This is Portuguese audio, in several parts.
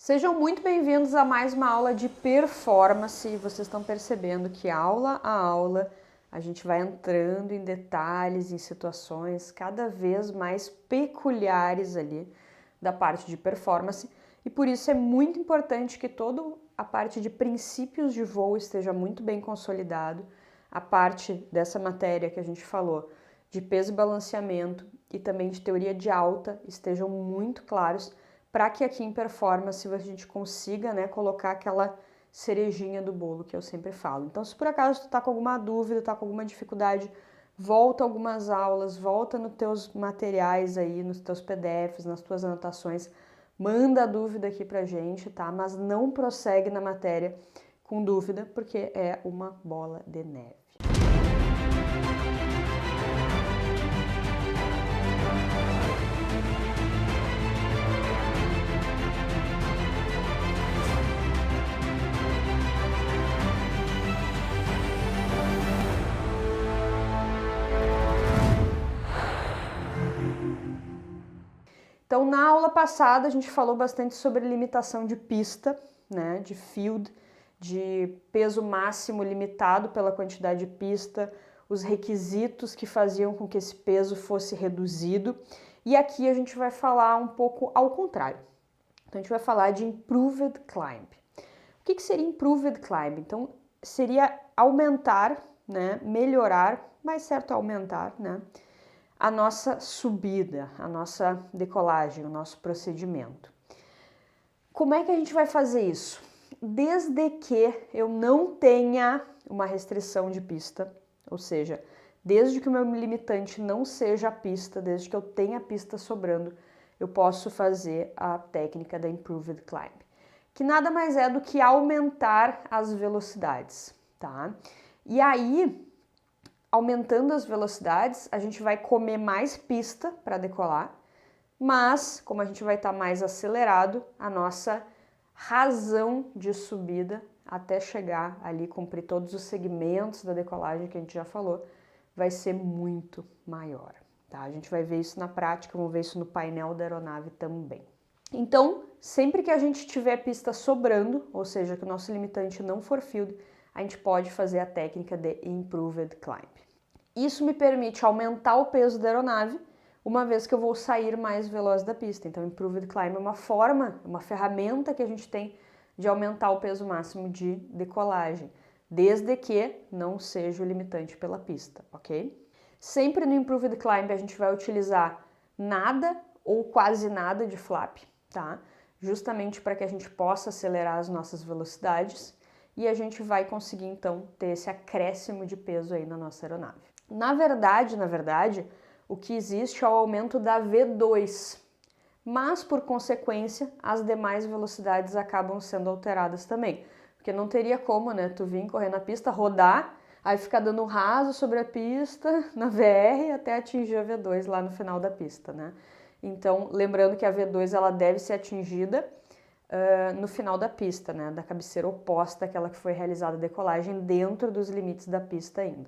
Sejam muito bem-vindos a mais uma aula de performance. Vocês estão percebendo que aula a aula a gente vai entrando em detalhes, em situações cada vez mais peculiares ali da parte de performance, e por isso é muito importante que toda a parte de princípios de voo esteja muito bem consolidado, a parte dessa matéria que a gente falou de peso e balanceamento e também de teoria de alta estejam muito claros, para que aqui em performance a gente consiga, colocar aquela cerejinha do bolo que eu sempre falo. Então, se por acaso tu tá com alguma dúvida, tá com alguma dificuldade, volta algumas aulas, volta nos teus materiais aí, nos teus PDFs, nas tuas anotações, manda a dúvida aqui pra gente, tá? Mas não prossegue na matéria com dúvida, porque é uma bola de neve. Então, na aula passada, a gente falou bastante sobre limitação de pista, de field, de peso máximo limitado pela quantidade de pista, os requisitos que faziam com que esse peso fosse reduzido. E aqui a gente vai falar um pouco ao contrário. Então, a gente vai falar de Improved Climb. O que seria Improved Climb? Então, seria aumentar, melhorar, mais certo aumentar, a nossa subida, a nossa decolagem, o nosso procedimento. Como é que a gente vai fazer isso? Desde que eu não tenha uma restrição de pista, ou seja, desde que o meu limitante não seja a pista, desde que eu tenha a pista sobrando, eu posso fazer a técnica da Improved Climb, que nada mais é do que aumentar as velocidades, tá? E aí, aumentando as velocidades, a gente vai comer mais pista para decolar, mas como a gente vai estar mais acelerado, a nossa razão de subida até chegar ali, cumprir todos os segmentos da decolagem que a gente já falou, vai ser muito maior, tá? A gente vai ver isso na prática, vamos ver isso no painel da aeronave também. Então, sempre que a gente tiver pista sobrando, ou seja, que o nosso limitante não for field, a gente pode fazer a técnica de Improved Climb. Isso me permite aumentar o peso da aeronave, uma vez que eu vou sair mais veloz da pista. Então, Improved Climb é uma forma, uma ferramenta que a gente tem de aumentar o peso máximo de decolagem, desde que não seja o limitante pela pista, ok? Sempre no Improved Climb a gente vai utilizar nada ou quase nada de flap, tá? Justamente para que a gente possa acelerar as nossas velocidades e a gente vai conseguir então ter esse acréscimo de peso aí na nossa aeronave. Na verdade, o que existe é o aumento da V2, mas por consequência as demais velocidades acabam sendo alteradas também, porque não teria como, tu vir correr na pista, rodar, aí ficar dando um raso sobre a pista na VR até atingir a V2 lá no final da pista, Então, lembrando que a V2 ela deve ser atingida no final da pista, da cabeceira oposta àquela que foi realizada a decolagem, dentro dos limites da pista ainda.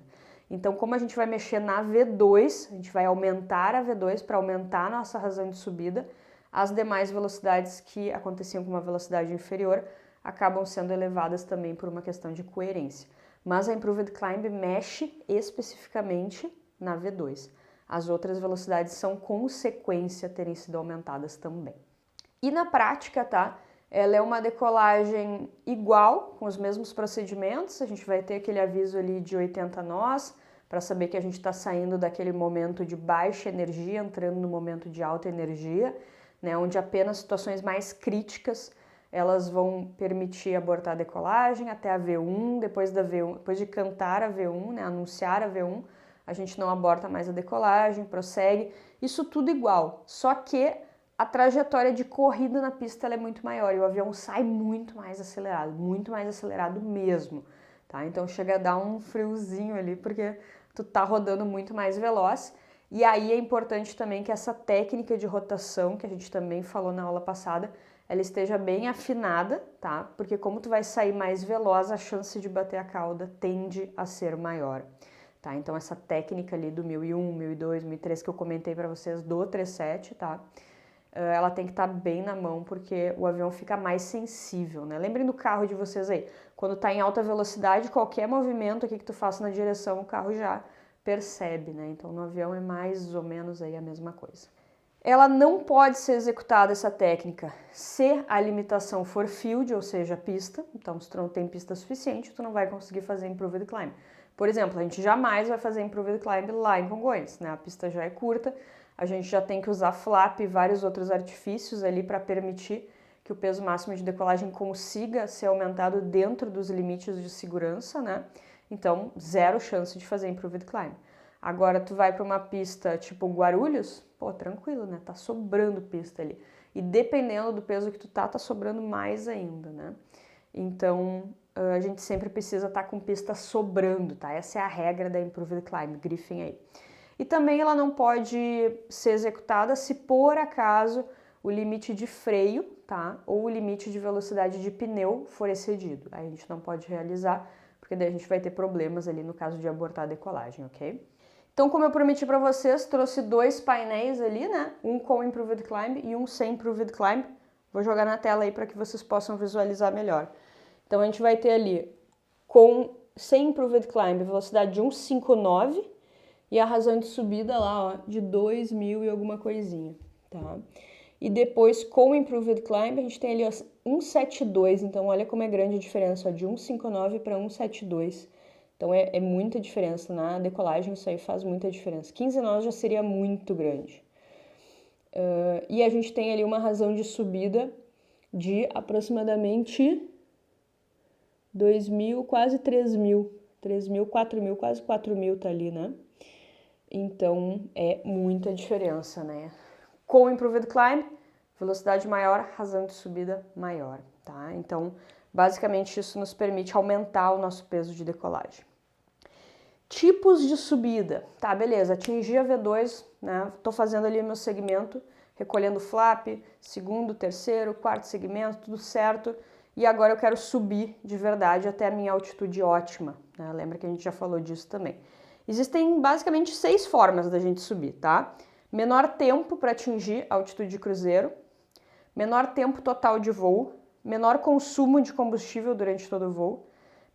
Então, como a gente vai mexer na V2, a gente vai aumentar a V2 para aumentar a nossa razão de subida, as demais velocidades que aconteciam com uma velocidade inferior acabam sendo elevadas também por uma questão de coerência. Mas a Improved Climb mexe especificamente na V2. As outras velocidades são consequência terem sido aumentadas também. E na prática, ela é uma decolagem igual, com os mesmos procedimentos, a gente vai ter aquele aviso ali de 80 nós, para saber que a gente está saindo daquele momento de baixa energia, entrando no momento de alta energia, onde apenas situações mais críticas elas vão permitir abortar a decolagem até a V1, depois de cantar a V1, anunciar a V1, a gente não aborta mais a decolagem, prossegue, isso tudo igual, só que a trajetória de corrida na pista ela é muito maior e o avião sai muito mais acelerado mesmo, tá? Então chega a dar um friozinho ali porque tu tá rodando muito mais veloz. E aí é importante também que essa técnica de rotação, que a gente também falou na aula passada, ela esteja bem afinada, tá? Porque como tu vai sair mais veloz, a chance de bater a cauda tende a ser maior, tá? Então essa técnica ali do 1001, 1002, 1003 que eu comentei para vocês do 37, tá? ela tem que estar bem na mão, porque o avião fica mais sensível, né? Lembrem do carro de vocês aí, quando está em alta velocidade, qualquer movimento aqui que tu faça na direção, o carro já percebe, né? Então no avião é mais ou menos aí a mesma coisa. Ela não pode ser executada, essa técnica, se a limitação for field, ou seja, pista. Então, se tu não tem pista suficiente, tu não vai conseguir fazer Improved Climb. Por exemplo, a gente jamais vai fazer Improved Climb lá em Congonhas, né? A pista já é curta, a gente já tem que usar flap e vários outros artifícios ali para permitir que o peso máximo de decolagem consiga ser aumentado dentro dos limites de segurança, né? Então, zero chance de fazer Improved Climb. Agora, tu vai para uma pista tipo Guarulhos, pô, tranquilo, né? Tá sobrando pista ali. E dependendo do peso que tu tá sobrando mais ainda, né? Então, a gente sempre precisa estar com pista sobrando, tá? Essa é a regra da Improved Climb, grifem aí. E também ela não pode ser executada se por acaso o limite de freio, tá? Ou o limite de velocidade de pneu for excedido. Aí a gente não pode realizar, porque daí a gente vai ter problemas ali no caso de abortar a decolagem, ok? Então, como eu prometi para vocês, trouxe 2 painéis ali, né? Um com Improved Climb e um sem Improved Climb. Vou jogar na tela aí para que vocês possam visualizar melhor. Então, a gente vai ter ali, sem Improved Climb, velocidade de 1,59 e a razão de subida lá, ó, de 2.000 e alguma coisinha, tá? E depois, com Improved Climb, a gente tem ali, ó, 1,72. Então, olha como é grande a diferença, ó, de 1,59 para 1,72. Então, é muita diferença. Na decolagem, isso aí faz muita diferença. 15 nós já seria muito grande. E a gente tem ali uma razão de subida de aproximadamente 2.000, quase 3.000. 3.000, 4.000, quase 4.000 tá ali, né? Então, é muita diferença, né? Com o Improved Climb, velocidade maior, razão de subida maior, tá? Então, basicamente, isso nos permite aumentar o nosso peso de decolagem. Tipos de subida. Tá, beleza, atingi a V2, né? Tô fazendo ali meu segmento, recolhendo flap, segundo, terceiro, quarto segmento, tudo certo. E agora eu quero subir de verdade até a minha altitude ótima, né? Lembra que a gente já falou disso também. Existem basicamente 6 formas da gente subir, tá? Menor tempo para atingir a altitude de cruzeiro, menor tempo total de voo, menor consumo de combustível durante todo o voo,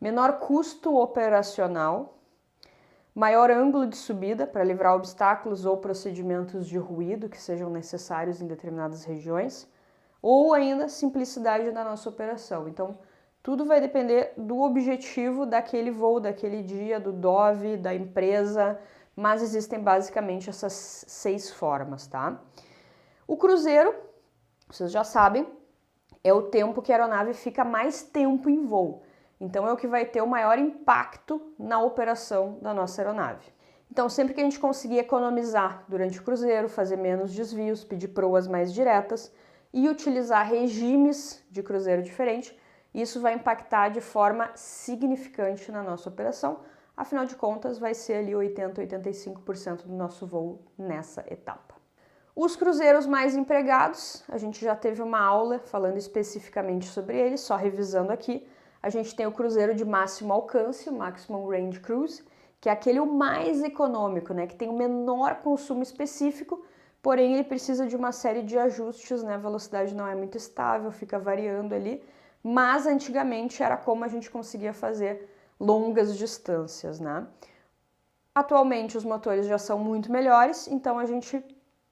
menor custo operacional, maior ângulo de subida para livrar obstáculos ou procedimentos de ruído que sejam necessários em determinadas regiões, ou ainda simplicidade da nossa operação. Então, tudo vai depender do objetivo daquele voo, daquele dia, do DOV, da empresa, mas existem basicamente essas 6 formas, tá? O cruzeiro, vocês já sabem, é o tempo que a aeronave fica mais tempo em voo. Então, é o que vai ter o maior impacto na operação da nossa aeronave. Então, sempre que a gente conseguir economizar durante o cruzeiro, fazer menos desvios, pedir proas mais diretas e utilizar regimes de cruzeiro diferente, isso vai impactar de forma significante na nossa operação. Afinal de contas, vai ser ali 80, 85% do nosso voo nessa etapa. Os cruzeiros mais empregados, a gente já teve uma aula falando especificamente sobre eles, só revisando aqui. A gente tem o cruzeiro de máximo alcance, o Maximum Range Cruise, que é aquele o mais econômico, né, que tem o menor consumo específico, porém ele precisa de uma série de ajustes, né, a velocidade não é muito estável, fica variando ali, mas antigamente era como a gente conseguia fazer longas distâncias, né? Atualmente os motores já são muito melhores, então a gente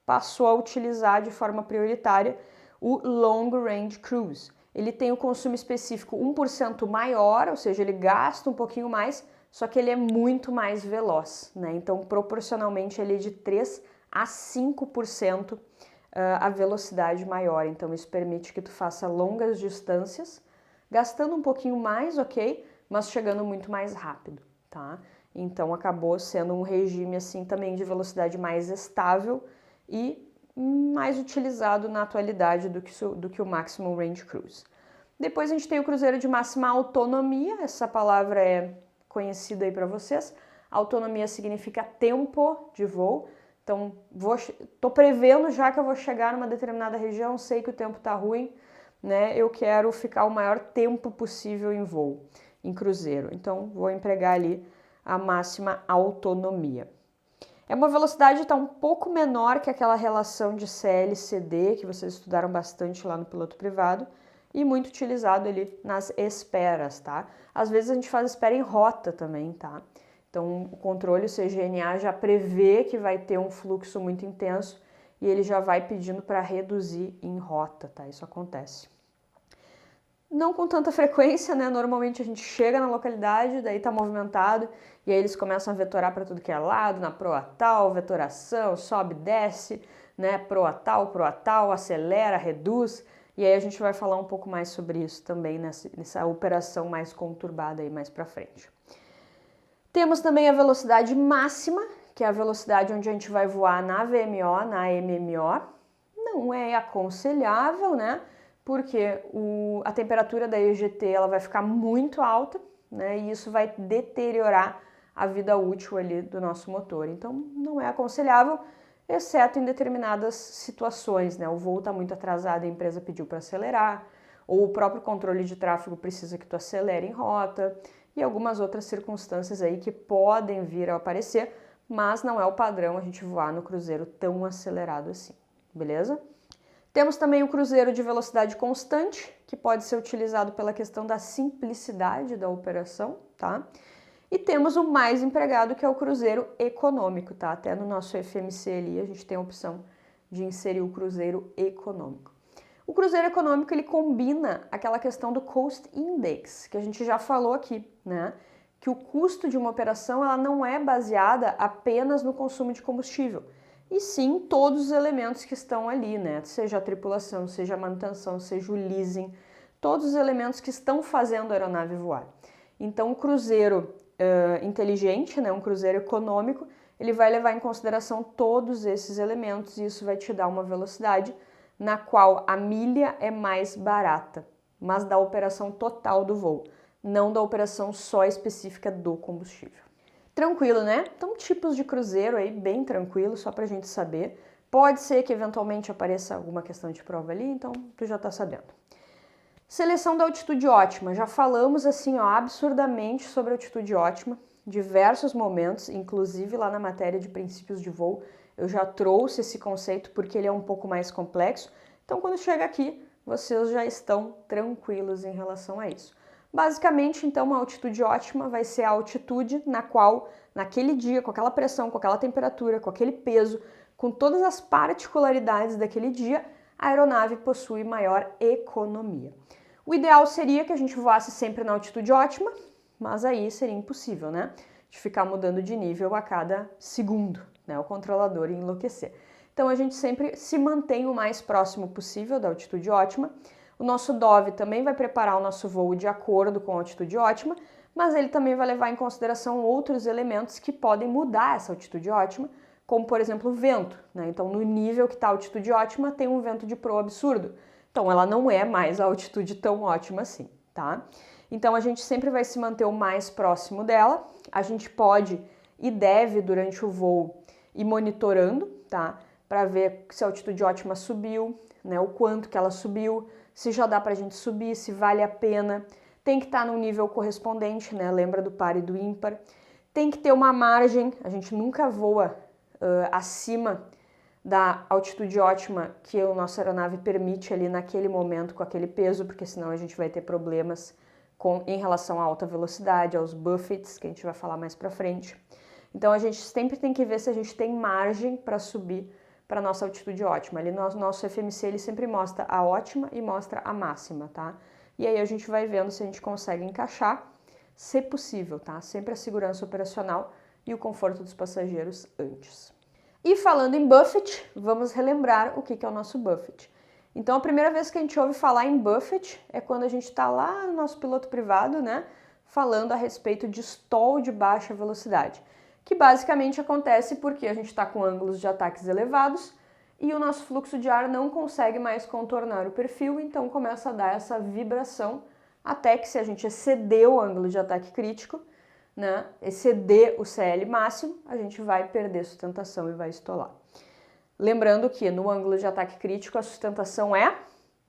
passou a utilizar de forma prioritária o Long Range Cruise. Ele tem o consumo específico 1% maior, ou seja, ele gasta um pouquinho mais, só que ele é muito mais veloz, né? Então, proporcionalmente, ele é de 3 a 5% a velocidade maior. Então, isso permite que tu faça longas distâncias, gastando um pouquinho mais, ok? Mas chegando muito mais rápido, tá? Então, acabou sendo um regime, assim, também de velocidade mais estável e mais utilizado na atualidade do que o Maximum Range Cruise. Depois a gente tem o cruzeiro de máxima autonomia, essa palavra é conhecida aí para vocês. Autonomia significa tempo de voo, então tô prevendo já que eu vou chegar numa determinada região, sei que o tempo tá ruim, né? Eu quero ficar o maior tempo possível em voo, em cruzeiro, então vou empregar ali a máxima autonomia. É uma velocidade que está um pouco menor que aquela relação de CL/CD que vocês estudaram bastante lá no piloto privado e muito utilizado ali nas esperas, tá? Às vezes a gente faz espera em rota também, tá? Então o controle, o CGNA já prevê que vai ter um fluxo muito intenso e ele já vai pedindo para reduzir em rota, tá? Isso acontece. Não com tanta frequência, né? Normalmente a gente chega na localidade, daí tá movimentado, e aí eles começam a vetorar para tudo que é lado, na proa tal, vetoração, sobe, desce, né? Proa tal, acelera, reduz, e aí a gente vai falar um pouco mais sobre isso também nessa operação mais conturbada aí mais para frente. Temos também a velocidade máxima, que é a velocidade onde a gente vai voar na VMO, na MMO. Não é aconselhável, né? Porque a temperatura da EGT ela vai ficar muito alta, né? E isso vai deteriorar a vida útil ali do nosso motor. Então, não é aconselhável, exceto em determinadas situações, né? O voo está muito atrasado, a empresa pediu para acelerar, ou o próprio controle de tráfego precisa que tu acelere em rota, e algumas outras circunstâncias aí que podem vir a aparecer, mas não é o padrão a gente voar no cruzeiro tão acelerado assim, beleza? Temos também o cruzeiro de velocidade constante, que pode ser utilizado pela questão da simplicidade da operação, tá? E temos o mais empregado, que é o cruzeiro econômico, tá? Até no nosso FMC ali a gente tem a opção de inserir o cruzeiro econômico. O cruzeiro econômico ele combina aquela questão do Cost Index, que a gente já falou aqui, né? Que o custo de uma operação ela não é baseada apenas no consumo de combustível, e sim todos os elementos que estão ali, né? Seja a tripulação, seja a manutenção, seja o leasing, todos os elementos que estão fazendo a aeronave voar. Então, o cruzeiro inteligente, né? Um cruzeiro econômico, ele vai levar em consideração todos esses elementos e isso vai te dar uma velocidade na qual a milha é mais barata, mas da operação total do voo, não da operação só específica do combustível. Tranquilo, né? Então, tipos de cruzeiro aí, bem tranquilo, só pra gente saber. Pode ser que eventualmente apareça alguma questão de prova ali, então tu já tá sabendo. Seleção da altitude ótima. Já falamos assim, ó, absurdamente sobre a altitude ótima, diversos momentos, inclusive lá na matéria de princípios de voo, eu já trouxe esse conceito porque ele é um pouco mais complexo. Então, quando chega aqui, vocês já estão tranquilos em relação a isso. Basicamente, então, uma altitude ótima vai ser a altitude na qual, naquele dia, com aquela pressão, com aquela temperatura, com aquele peso, com todas as particularidades daquele dia, a aeronave possui maior economia. O ideal seria que a gente voasse sempre na altitude ótima, mas aí seria impossível, né? De ficar mudando de nível a cada segundo, né? O controlador ia enlouquecer. Então, a gente sempre se mantém o mais próximo possível da altitude ótima. O nosso DOV também vai preparar o nosso voo de acordo com a altitude ótima, mas ele também vai levar em consideração outros elementos que podem mudar essa altitude ótima, como, por exemplo, o vento, né? Então, no nível que está a altitude ótima, tem um vento de proa absurdo. Então, ela não é mais a altitude tão ótima assim, tá? Então, a gente sempre vai se manter o mais próximo dela. A gente pode e deve, durante o voo, ir monitorando, tá? Para ver se a altitude ótima subiu, né? O quanto que ela subiu, se já dá para a gente subir, se vale a pena. Tem que estar no nível correspondente, né? Lembra do par e do ímpar. Tem que ter uma margem, a gente nunca voa acima da altitude ótima que a nossa aeronave permite ali naquele momento com aquele peso, porque senão a gente vai ter problemas em relação à alta velocidade, aos buffets, que a gente vai falar mais para frente. Então a gente sempre tem que ver se a gente tem margem para subir para a nossa altitude ótima. Ali no nosso FMC ele sempre mostra a ótima e mostra a máxima, tá? E aí a gente vai vendo se a gente consegue encaixar, se possível, tá? Sempre a segurança operacional e o conforto dos passageiros antes. E falando em buffet, vamos relembrar o que é o nosso buffet. Então, a primeira vez que a gente ouve falar em buffet é quando a gente está lá no nosso piloto privado, né, falando a respeito de stall de baixa velocidade, que basicamente acontece porque a gente está com ângulos de ataques elevados e o nosso fluxo de ar não consegue mais contornar o perfil, então começa a dar essa vibração, até que se a gente exceder o ângulo de ataque crítico, né, exceder o CL máximo, a gente vai perder sustentação e vai estolar. Lembrando que no ângulo de ataque crítico a sustentação é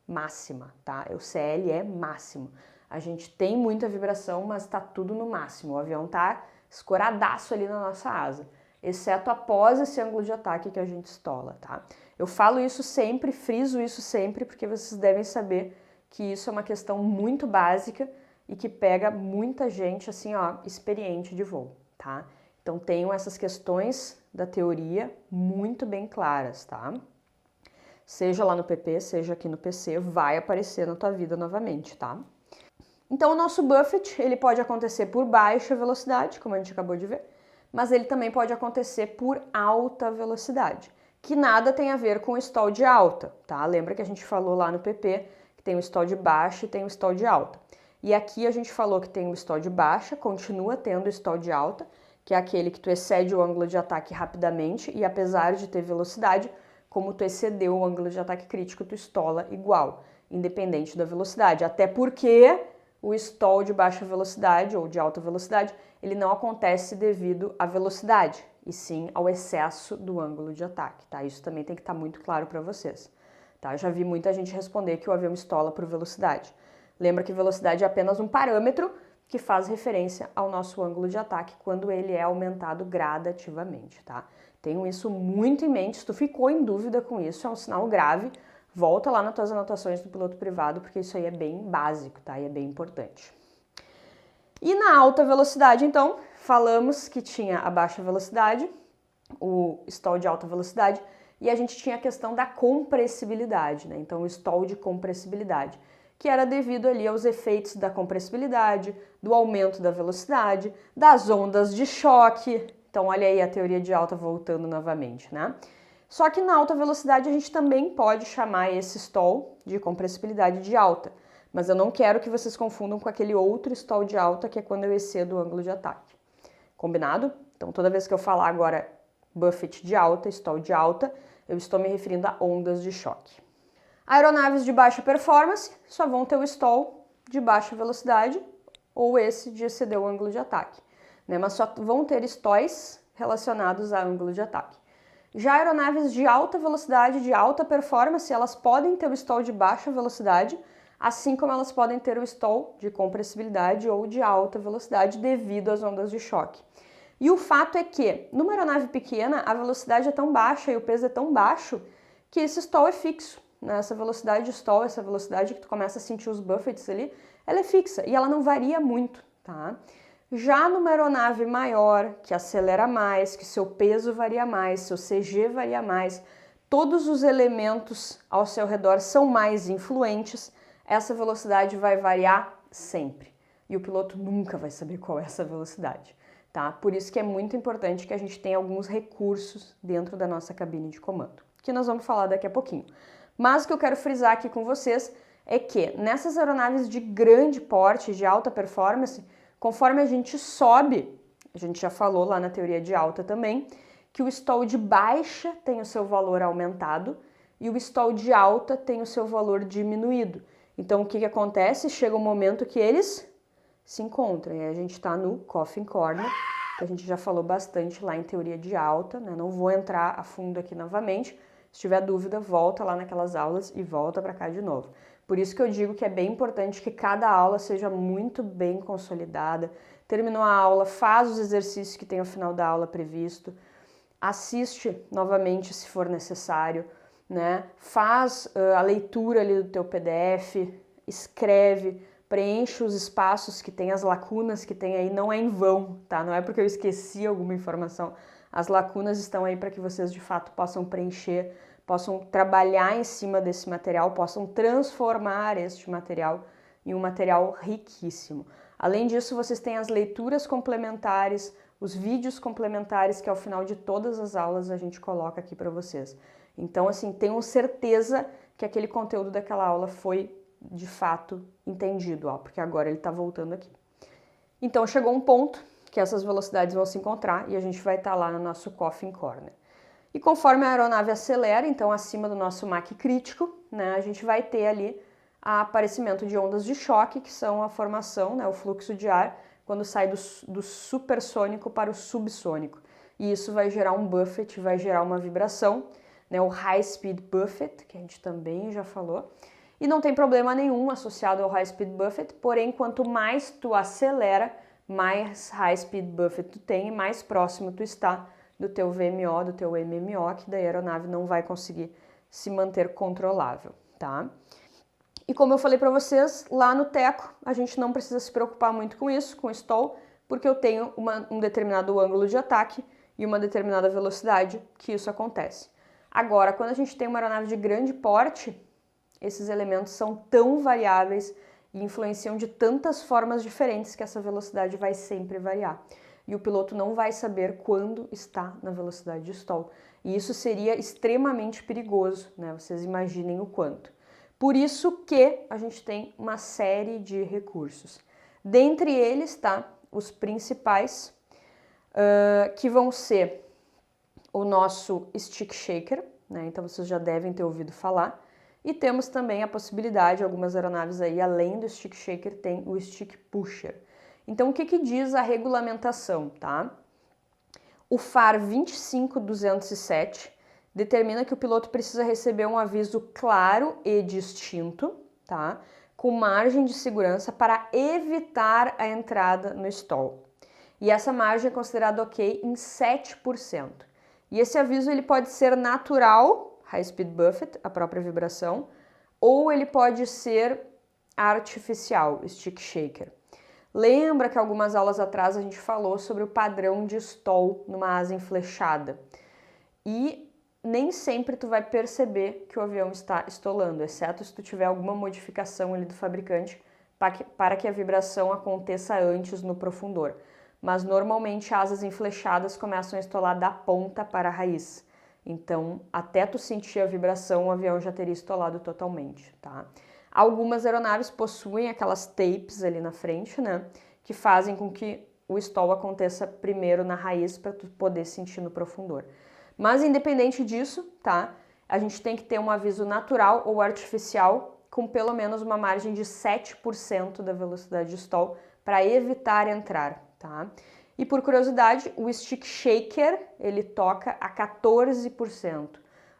máxima, tá? O CL é máximo. A gente tem muita vibração, mas tá tudo no máximo. O avião tá escoradaço ali na nossa asa. exceto após esse ângulo de ataque que a gente estola, tá? Eu falo isso sempre, friso isso sempre, porque vocês devem saber que isso é uma questão muito básica e que pega muita gente, assim, ó, experiente de voo, tá? Então, tenham essas questões da teoria muito bem claras, tá? Seja lá no PP, seja aqui no PC, vai aparecer na tua vida novamente, tá? Então, o nosso buffet, ele pode acontecer por baixa velocidade, como a gente acabou de ver, mas ele também pode acontecer por alta velocidade, que nada tem a ver com o stall de alta, tá? Lembra que a gente falou lá no PP que tem o stall de baixa e tem o stall de alta. E aqui a gente falou que tem o stall de baixa, continua tendo o stall de alta, que é aquele que tu excede o ângulo de ataque rapidamente e apesar de ter velocidade, como tu excedeu o ângulo de ataque crítico, tu estola igual, independente da velocidade. Até porque o stall de baixa velocidade ou de alta velocidade, ele não acontece devido à velocidade, e sim ao excesso do ângulo de ataque, tá? Isso também tem que estar muito claro para vocês, tá? Eu já vi muita gente responder que o avião estola por velocidade. Lembra que velocidade é apenas um parâmetro que faz referência ao nosso ângulo de ataque quando ele é aumentado gradativamente, tá? Tenham isso muito em mente. Se tu ficou em dúvida com isso, é um sinal grave. Volta lá nas tuas anotações do piloto privado, porque isso aí é bem básico, tá? E é bem importante. E na alta velocidade, então, falamos que tinha a baixa velocidade, o stall de alta velocidade, e a gente tinha a questão da compressibilidade, né? Então, o stall de compressibilidade, que era devido ali aos efeitos da compressibilidade, do aumento da velocidade, das ondas de choque. Então, olha aí a teoria de alta voltando novamente, né? Só que na alta velocidade a gente também pode chamar esse stall de compressibilidade de alta, mas eu não quero que vocês confundam com aquele outro stall de alta que é quando eu excedo o ângulo de ataque. Combinado? Então, toda vez que eu falar agora buffet de alta, stall de alta, eu estou me referindo a ondas de choque. Aeronaves de baixa performance só vão ter o stall de baixa velocidade ou esse de exceder o ângulo de ataque, né? Mas só vão ter stalls relacionados a ângulo de ataque. Já aeronaves de alta velocidade, de alta performance, elas podem ter o stall de baixa velocidade, assim como elas podem ter o stall de compressibilidade ou de alta velocidade devido às ondas de choque. E o fato é que, numa aeronave pequena, a velocidade é tão baixa e o peso é tão baixo que esse stall é fixo. Essa velocidade de stall, essa velocidade que tu começa a sentir os buffets ali, ela é fixa e ela não varia muito, tá? Já numa aeronave maior, que acelera mais, que seu peso varia mais, seu CG varia mais, todos os elementos ao seu redor são mais influentes, essa velocidade vai variar sempre. E o piloto nunca vai saber qual é essa velocidade, tá? Por isso que é muito importante que a gente tenha alguns recursos dentro da nossa cabine de comando, que nós vamos falar daqui a pouquinho. Mas o que eu quero frisar aqui com vocês é que nessas aeronaves de grande porte, de alta performance, conforme a gente sobe, a gente já falou lá na teoria de alta também, que o stall de baixa tem o seu valor aumentado e o stall de alta tem o seu valor diminuído. Então, o que acontece? Chega um momento que eles se encontram. E a gente está no Coffin Corner, que a gente já falou bastante lá em teoria de alta, né? Não vou entrar a fundo aqui novamente. Se tiver dúvida, volta lá naquelas aulas e volta para cá de novo. Por isso que eu digo que é bem importante que cada aula seja muito bem consolidada. Terminou a aula, faz os exercícios que tem ao final da aula previsto, assiste novamente se for necessário, né? Faz a leitura ali do teu PDF, escreve, preenche os espaços que tem, as lacunas que tem aí, não é em vão, tá? Não é porque eu esqueci alguma informação. As lacunas estão aí para que vocês de fato possam preencher, possam trabalhar em cima desse material, possam transformar este material em um material riquíssimo. Além disso, vocês têm as leituras complementares, os vídeos complementares que ao final de todas as aulas a gente coloca aqui para vocês. Então, assim, tenham certeza que aquele conteúdo daquela aula foi de fato entendido, ó, porque agora ele está voltando aqui. Então, chegou um ponto que essas velocidades vão se encontrar e a gente vai estar lá no nosso Coffin Corner. E conforme a aeronave acelera, então acima do nosso Mach crítico, né, a gente vai ter ali o aparecimento de ondas de choque, que são a formação, né, o fluxo de ar, quando sai do supersônico para o subsônico. E isso vai gerar um buffet, vai gerar uma vibração, né, o High Speed Buffet, que a gente também já falou. E não tem problema nenhum associado ao High Speed Buffet, porém, quanto mais tu acelera, mais High Speed Buffet tu tem e mais próximo tu está do teu VMO, do teu MMO, que daí a aeronave não vai conseguir se manter controlável, tá? E como eu falei para vocês, lá no teco a gente não precisa se preocupar muito com isso, com stall, porque eu tenho um determinado ângulo de ataque e uma determinada velocidade que isso acontece. Agora, quando a gente tem uma aeronave de grande porte, esses elementos são tão variáveis e influenciam de tantas formas diferentes que essa velocidade vai sempre variar. E o piloto não vai saber quando está na velocidade de stall. E isso seria extremamente perigoso, né? Vocês imaginem o quanto. Por isso que a gente tem uma série de recursos. Dentre eles, tá, os principais, que vão ser o nosso stick shaker, né? Então vocês já devem ter ouvido falar. E temos também a possibilidade, algumas aeronaves aí, além do stick shaker, tem o stick pusher. Então o que diz a regulamentação, tá? O FAR 25207 determina que o piloto precisa receber um aviso claro e distinto, tá? Com margem de segurança para evitar a entrada no stall. E essa margem é considerada ok em 7%. E esse aviso ele pode ser natural, high speed buffet, a própria vibração, ou ele pode ser artificial, stick shaker. Lembra que algumas aulas atrás a gente falou sobre o padrão de stall numa asa enflechada. E nem sempre tu vai perceber que o avião está estolando, exceto se tu tiver alguma modificação ali do fabricante para que a vibração aconteça antes no profundor. Mas normalmente asas enflechadas começam a estolar da ponta para a raiz. Então, até tu sentir a vibração, o avião já teria estolado totalmente, tá? Algumas aeronaves possuem aquelas tapes ali na frente, né? Que fazem com que o stall aconteça primeiro na raiz para tu poder sentir no profundor. Mas independente disso, tá? A gente tem que ter um aviso natural ou artificial com pelo menos uma margem de 7% da velocidade de stall para evitar entrar, tá? E por curiosidade, o stick shaker, ele toca a 14%,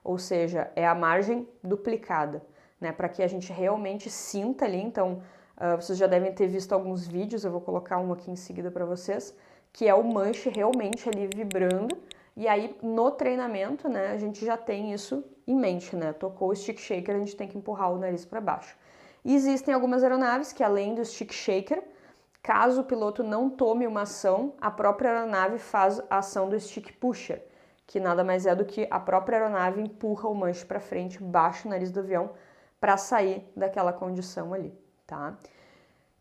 ou seja, é a margem duplicada, né? Para que a gente realmente sinta ali. Então, vocês já devem ter visto alguns vídeos, eu vou colocar um aqui em seguida para vocês, que é o manche realmente ali vibrando. E aí, no treinamento, né, a gente já tem isso em mente, né? Tocou o stick shaker, a gente tem que empurrar o nariz para baixo. E existem algumas aeronaves que, além do stick shaker, caso o piloto não tome uma ação, a própria aeronave faz a ação do stick pusher, que nada mais é do que a própria aeronave empurra o manche para frente, baixa o nariz do avião para sair daquela condição ali, tá?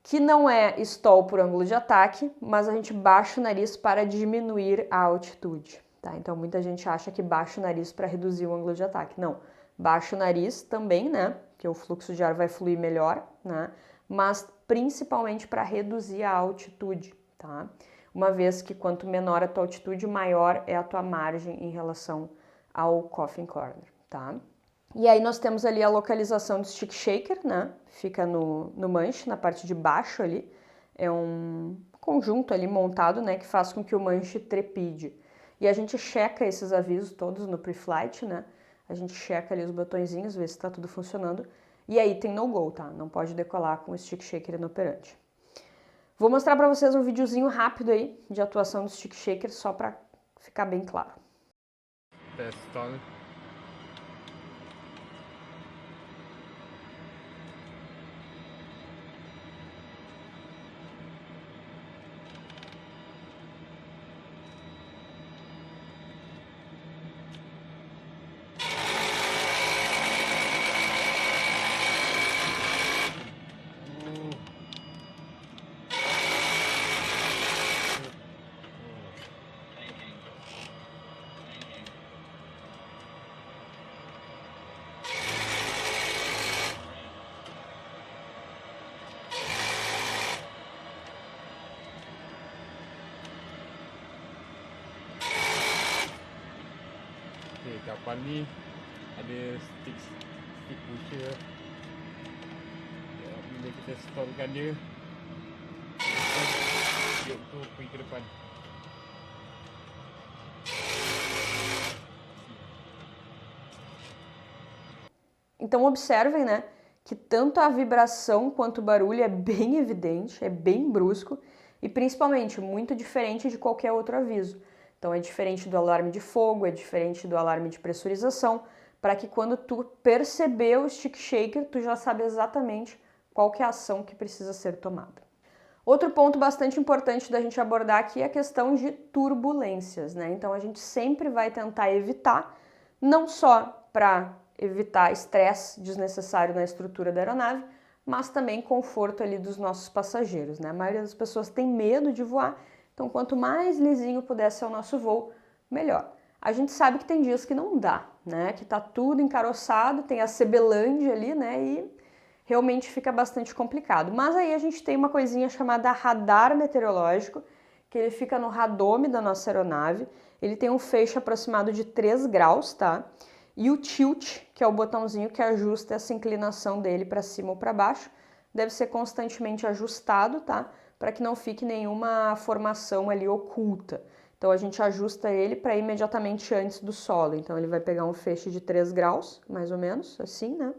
Que não é stall por ângulo de ataque, mas a gente baixa o nariz para diminuir a altitude. Tá? Então, muita gente acha que baixa o nariz para reduzir o ângulo de ataque. Não, baixa o nariz também, né? Que o fluxo de ar vai fluir melhor, né? Mas principalmente para reduzir a altitude, tá? Uma vez que quanto menor a tua altitude, maior é a tua margem em relação ao coffin corner, tá? E aí nós temos ali a localização do stick shaker, né? Fica no manche, na parte de baixo ali. É um conjunto ali montado, né? Que faz com que o manche trepide. E a gente checa esses avisos todos no pre-flight, né? A gente checa ali os botõezinhos, vê se tá tudo funcionando. E aí tem no-go, tá? Não pode decolar com o stick shaker inoperante. Vou mostrar para vocês um videozinho rápido aí de atuação do stick shaker, só para ficar bem claro. Testando. Okey, kat depan ni ada stick pusher. Bila kita stallkan dia, tiup tu pergi ke depan. Então observem, né, que tanto a vibração quanto o barulho é bem evidente, é bem brusco e principalmente muito diferente de qualquer outro aviso. Então é diferente do alarme de fogo, é diferente do alarme de pressurização, para que quando tu perceber o stick shaker, tu já sabe exatamente qual que é a ação que precisa ser tomada. Outro ponto bastante importante da gente abordar aqui é a questão de turbulências, né? Então a gente sempre vai tentar evitar, não só para evitar estresse desnecessário na estrutura da aeronave, mas também conforto ali dos nossos passageiros, né? A maioria das pessoas tem medo de voar, então quanto mais lisinho puder ser o nosso voo, melhor. A gente sabe que tem dias que não dá, né? Que tá tudo encaroçado, tem a Cebelândia ali, né? E realmente fica bastante complicado. Mas aí a gente tem uma coisinha chamada radar meteorológico, que ele fica no radome da nossa aeronave. Ele tem um feixe aproximado de 3 graus, tá? E o tilt, que é o botãozinho que ajusta essa inclinação dele para cima ou para baixo, deve ser constantemente ajustado, tá? Para que não fique nenhuma formação ali oculta. Então a gente ajusta ele para imediatamente antes do solo. Então ele vai pegar um feixe de 3 graus, mais ou menos, assim, né?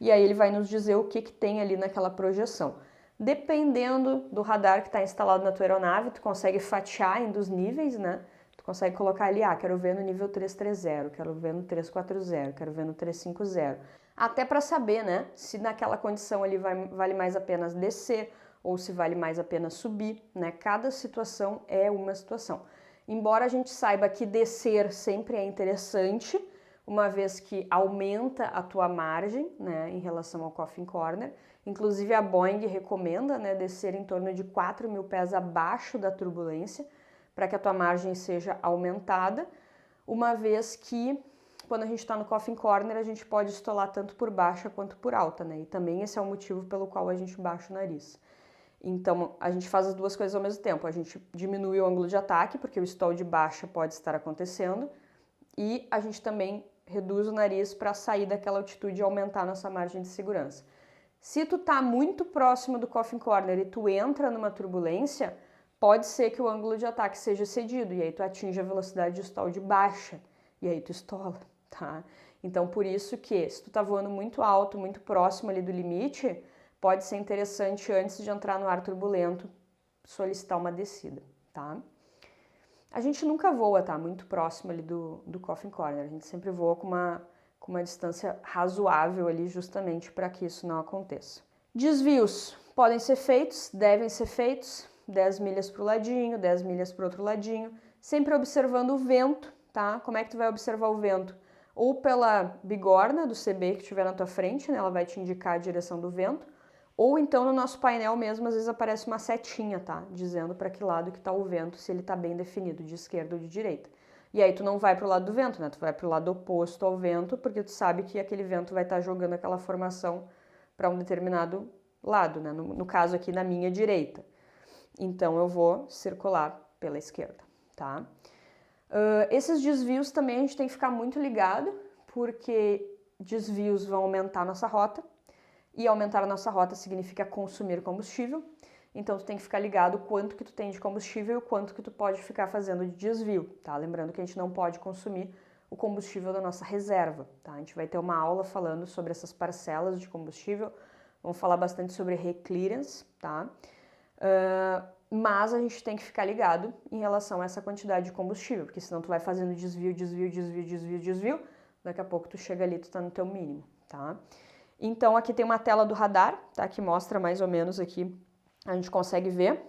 E aí ele vai nos dizer o que tem ali naquela projeção. Dependendo do radar que está instalado na tua aeronave, tu consegue fatiar indo os níveis, né? Tu consegue colocar ali, quero ver no nível 330, quero ver no 340, quero ver no 350. Até para saber, né, se naquela condição ali vale mais a pena descer ou se vale mais a pena subir, né? Cada situação é uma situação. Embora a gente saiba que descer sempre é interessante, uma vez que aumenta a tua margem, né, em relação ao coffin corner. Inclusive a Boeing recomenda, né, descer em torno de 4.000 pés abaixo da turbulência, para que a tua margem seja aumentada, uma vez que quando a gente está no coffin corner a gente pode estolar tanto por baixa quanto por alta, né, e também esse é o motivo pelo qual a gente baixa o nariz. Então a gente faz as duas coisas ao mesmo tempo, a gente diminui o ângulo de ataque, porque o stall de baixa pode estar acontecendo, e a gente também reduz o nariz para sair daquela altitude e aumentar a nossa margem de segurança. Se tu tá muito próximo do coffin corner e tu entra numa turbulência, pode ser que o ângulo de ataque seja cedido e aí tu atinge a velocidade de stall de baixa e aí tu estola, tá? Então por isso que se tu tá voando muito alto, muito próximo ali do limite, pode ser interessante antes de entrar no ar turbulento solicitar uma descida, tá? A gente nunca voa, tá? Muito próximo ali do coffin corner. A gente sempre voa com uma distância razoável ali, justamente para que isso não aconteça. Desvios podem ser feitos, devem ser feitos. 10 milhas para o ladinho, 10 milhas para o outro ladinho. Sempre observando o vento, tá? Como é que tu vai observar o vento? Ou pela bigorna do CB que estiver na tua frente, né? Ela vai te indicar a direção do vento. Ou então no nosso painel mesmo, às vezes aparece uma setinha, tá? Dizendo para que lado que tá o vento, se ele tá bem definido, de esquerda ou de direita. E aí tu não vai pro lado do vento, né? Tu vai pro lado oposto ao vento, porque tu sabe que aquele vento vai estar jogando aquela formação para um determinado lado, né? No caso aqui, na minha direita. Então eu vou circular pela esquerda, tá? Esses desvios também a gente tem que ficar muito ligado, porque desvios vão aumentar a nossa rota. E aumentar a nossa rota significa consumir combustível, então tu tem que ficar ligado quanto que tu tem de combustível e quanto que tu pode ficar fazendo de desvio, tá? Lembrando que a gente não pode consumir o combustível da nossa reserva, tá? A gente vai ter uma aula falando sobre essas parcelas de combustível, vamos falar bastante sobre reclearance, tá? Mas a gente tem que ficar ligado em relação a essa quantidade de combustível, porque senão tu vai fazendo desvio, daqui a pouco tu chega ali, tu tá no teu mínimo, tá? Então aqui tem uma tela do radar, tá? Que mostra mais ou menos aqui, a gente consegue ver.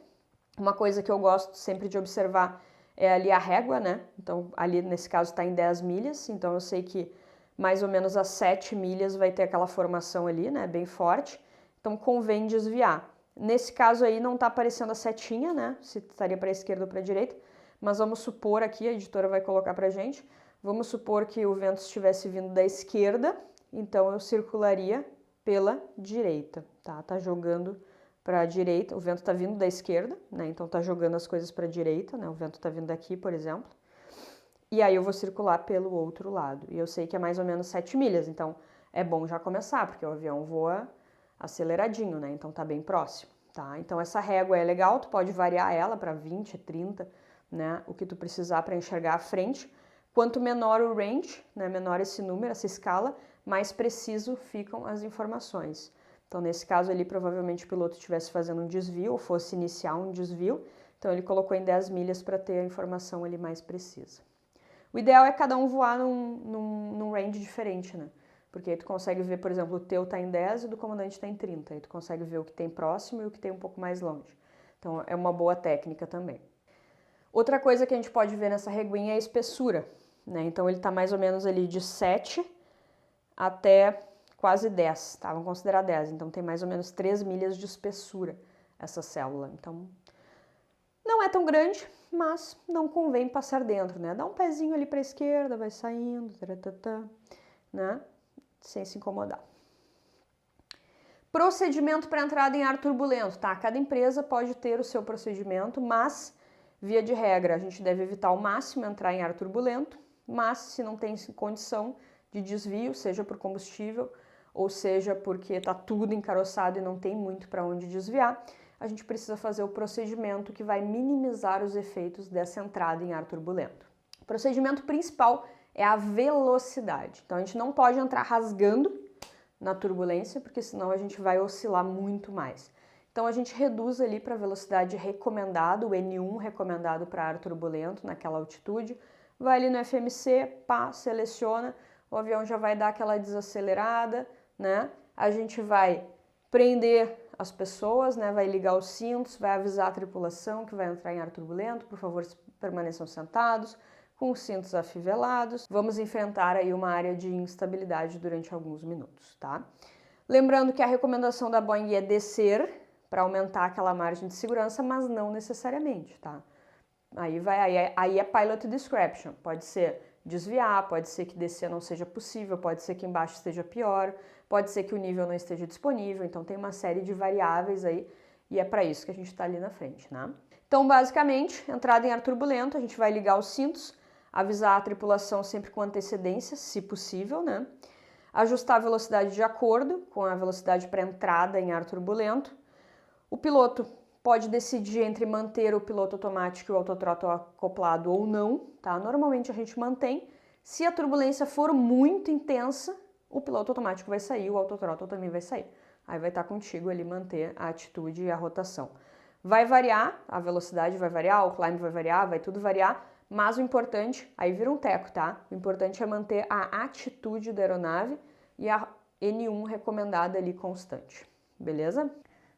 Uma coisa que eu gosto sempre de observar é ali a régua, né? Então ali nesse caso está em 10 milhas, então eu sei que mais ou menos a 7 milhas vai ter aquela formação ali, né? Bem forte, então convém desviar. Nesse caso aí não tá aparecendo a setinha, né? Se estaria para a esquerda ou para a direita, mas vamos supor aqui, a editora vai colocar pra gente, vamos supor que o vento estivesse vindo da esquerda, então eu circularia pela direita, tá? Tá jogando para a direita, o vento tá vindo da esquerda, né? Então tá jogando as coisas para a direita, né? O vento tá vindo daqui, por exemplo. E aí eu vou circular pelo outro lado. E eu sei que é mais ou menos 7 milhas, então é bom já começar, porque o avião voa aceleradinho, né? Então tá bem próximo, tá? Então essa régua é legal, tu pode variar ela para 20, 30, né? O que tu precisar para enxergar a frente. Quanto menor o range, né? Menor esse número, essa escala, mais preciso ficam as informações. Então, nesse caso ali, provavelmente o piloto estivesse fazendo um desvio ou fosse iniciar um desvio. Então ele colocou em 10 milhas para ter a informação ali mais precisa. O ideal é cada um voar num range diferente, né? Porque aí tu consegue ver, por exemplo, o teu tá em 10 e o do comandante tá em 30. Aí tu consegue ver o que tem próximo e o que tem um pouco mais longe. Então é uma boa técnica também. Outra coisa que a gente pode ver nessa reguinha é a espessura, né? Então ele tá mais ou menos ali de 7 até quase 10, tá? Vamos considerar 10. Então tem mais ou menos 3 milhas de espessura essa célula. Então não é tão grande, mas não convém passar dentro, né? Dá um pezinho ali para a esquerda, vai saindo, né? Sem se incomodar. Procedimento para entrada em ar turbulento, tá? Cada empresa pode ter o seu procedimento, mas, via de regra, a gente deve evitar ao máximo entrar em ar turbulento, mas se não tem condição de desvio, seja por combustível, ou seja porque está tudo encaroçado e não tem muito para onde desviar, a gente precisa fazer o procedimento que vai minimizar os efeitos dessa entrada em ar turbulento. O procedimento principal é a velocidade. Então a gente não pode entrar rasgando na turbulência, porque senão a gente vai oscilar muito mais. Então a gente reduz ali para a velocidade recomendada, o N1 recomendado para ar turbulento naquela altitude, vai ali no FMC, pá, seleciona, o avião já vai dar aquela desacelerada, né? A gente vai prender as pessoas, né? Vai ligar os cintos, vai avisar a tripulação que vai entrar em ar turbulento, por favor, permaneçam sentados, com os cintos afivelados. Vamos enfrentar aí uma área de instabilidade durante alguns minutos, tá? Lembrando que a recomendação da Boeing é descer para aumentar aquela margem de segurança, mas não necessariamente, tá? Aí é pilot discretion, pode ser desviar, pode ser que descer não seja possível, pode ser que embaixo esteja pior, pode ser que o nível não esteja disponível, então tem uma série de variáveis aí e é para isso que a gente está ali na frente, né? Então, basicamente, entrada em ar turbulento, a gente vai ligar os cintos, avisar a tripulação sempre com antecedência, se possível, né? Ajustar a velocidade de acordo com a velocidade para entrada em ar turbulento. O piloto pode decidir entre manter o piloto automático e o autothrottle acoplado ou não, tá? Normalmente a gente mantém. Se a turbulência for muito intensa, o piloto automático vai sair, o autothrottle também vai sair. Aí vai estar contigo ali manter a atitude e a rotação. Vai variar, a velocidade vai variar, o climb vai variar, vai tudo variar, mas o importante, aí vira um teco, tá? O importante é manter a atitude da aeronave e a N1 recomendada ali constante, beleza?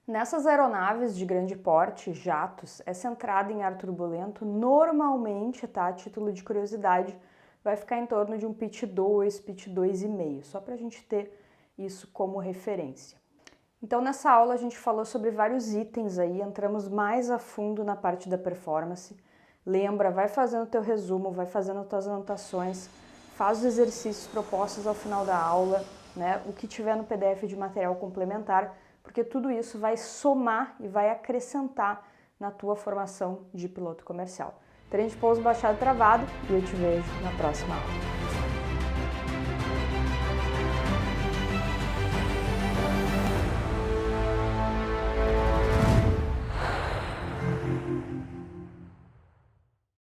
Nessas aeronaves de grande porte, jatos, essa entrada em ar turbulento normalmente, tá, a título de curiosidade, vai ficar em torno de um pitch 2, pitch 2,5, só para a gente ter isso como referência. Então nessa aula a gente falou sobre vários itens aí, entramos mais a fundo na parte da performance. Lembra, vai fazendo teu resumo, vai fazendo tuas anotações, faz os exercícios propostos ao final da aula, né, o que tiver no PDF de material complementar, porque tudo isso vai somar e vai acrescentar na tua formação de piloto comercial. Trem de pouso baixado e travado e eu te vejo na próxima aula.